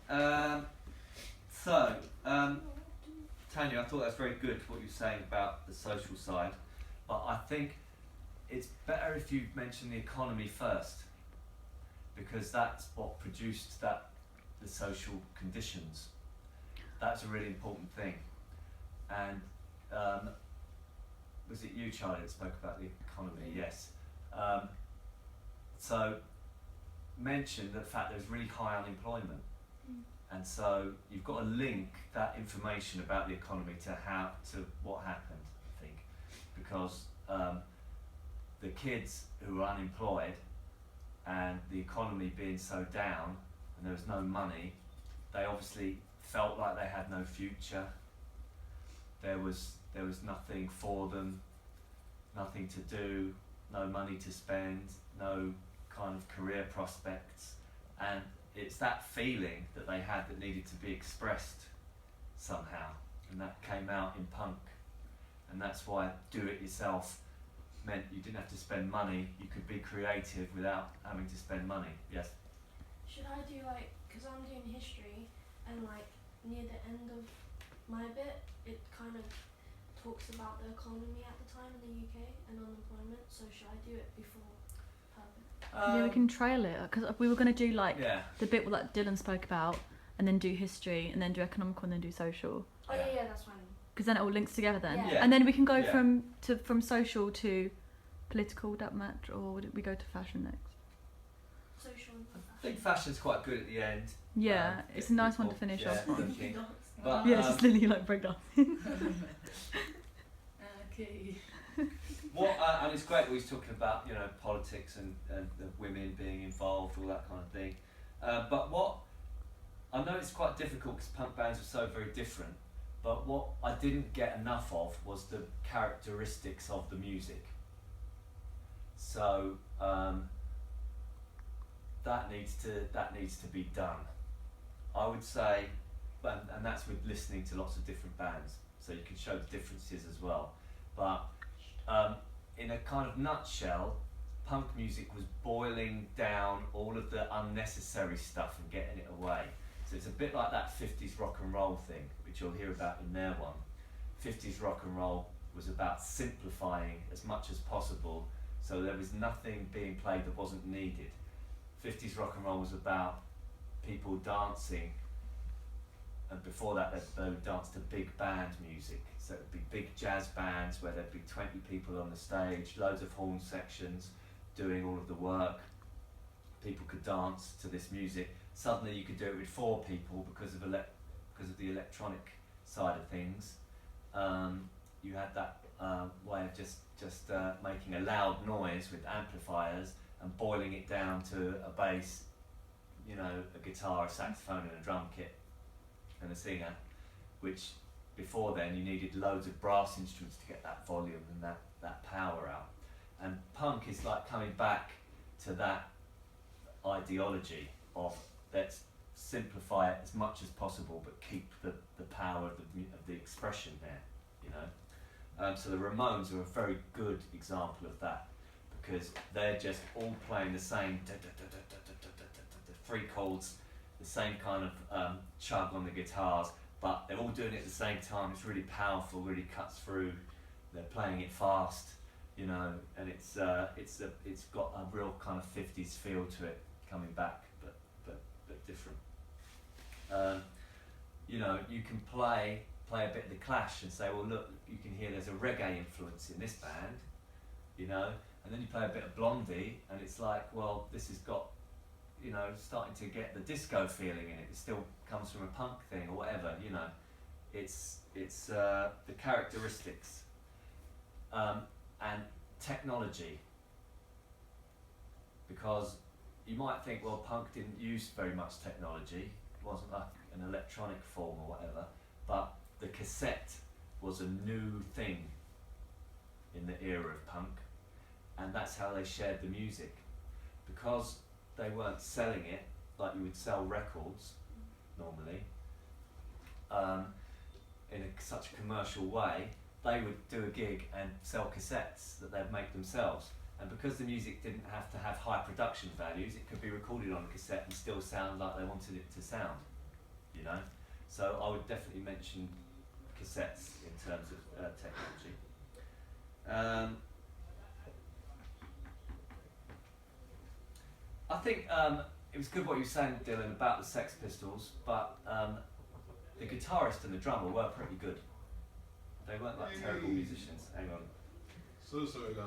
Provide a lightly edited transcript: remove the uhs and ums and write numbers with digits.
Um, so, Tanya, I thought that's very good what you're saying about the social side, but I think it's better if you mention the economy first, because that's what produced the social conditions. That's a really important thing. And was it you, Charlie, that spoke about the economy? Yes. So mention the fact there's really high unemployment. And so you've got to link that information about the economy to what happened, I think, because the kids who were unemployed and the economy being so down and there was no money, they obviously felt like they had no future. There was nothing for them, nothing to do, no money to spend, no kind of career prospects, and it's that feeling that they had that needed to be expressed somehow, and that came out in punk, and that's why do-it-yourself meant you didn't have to spend money, you could be creative without having to spend money. Yes? Should I do because I'm doing history, and near the end of my bit, it kind of talks about the economy at the time in the UK and unemployment, so should I do it before Purpose? Yeah, we can trail it, because we were going to do Yeah. the bit that Dylan spoke about, and then do history, and then do economical, and then do social. Oh yeah, that's fine. Because then it all links together then. Yeah. And then we can go Yeah. from social to political, would that match, or would we go to fashion next? Social and I think fashion's quite good at the end. Yeah, it's a get nice one to people- finish yeah, off on. thinking. But, Yeah, it's just literally like breakdancing. Okay. and it's great that he's talking about, politics and the women being involved, all that kind of thing. But what I know it's quite difficult because punk bands are so very different. But what I didn't get enough of was the characteristics of the music. So that needs to be done. I would say, and that's with listening to lots of different bands, so you can show the differences as well. But in a kind of nutshell, punk music was boiling down all of the unnecessary stuff and getting it away. So it's a bit like that 50s rock and roll thing, which you'll hear about in their one. 50s rock and roll was about simplifying as much as possible, so there was nothing being played that wasn't needed. 50s rock and roll was about people dancing, and before that they would dance to big band music. So it would be big jazz bands where there'd be 20 people on the stage, loads of horn sections doing all of the work. People could dance to this music. Suddenly you could do it with 4 people because of the electronic side of things. You had that way of just making a loud noise with amplifiers and boiling it down to a bass, a guitar, a saxophone and a drum kit and a singer, which before then you needed loads of brass instruments to get that volume and that power out. And punk is like coming back to that ideology of let's simplify it as much as possible but keep the power of the expression there, So the Ramones are a very good example of that, because they're just all playing the same 3 chords, the same kind of chug on the guitars, but they're all doing it at the same time. It's really powerful, really cuts through. They're playing it fast, and it's got a real kind of 50s feel to it, coming back, but different. You can play a bit of the Clash and say, well, look, you can hear there's a reggae influence in this band, and then you play a bit of Blondie, and it's like, well, this has got, starting to get the disco feeling in it. It still comes from a punk thing or whatever, It's the characteristics and technology, because you might think, well, punk didn't use very much technology. It wasn't like an electronic form or whatever, but the cassette was a new thing in the era of punk, and that's how they shared the music, because they weren't selling it like you would sell records normally in such a commercial way. They would do a gig and sell cassettes that they'd make themselves, and because the music didn't have to have high production values, it could be recorded on a cassette and still sound like they wanted it to sound. you know. So I would definitely mention cassettes in terms of technology. I think it was good what you were saying, Dylan, about the Sex Pistols, but the guitarist and the drummer were pretty good. They weren't like terrible musicians. Hang on. So sorry, guys.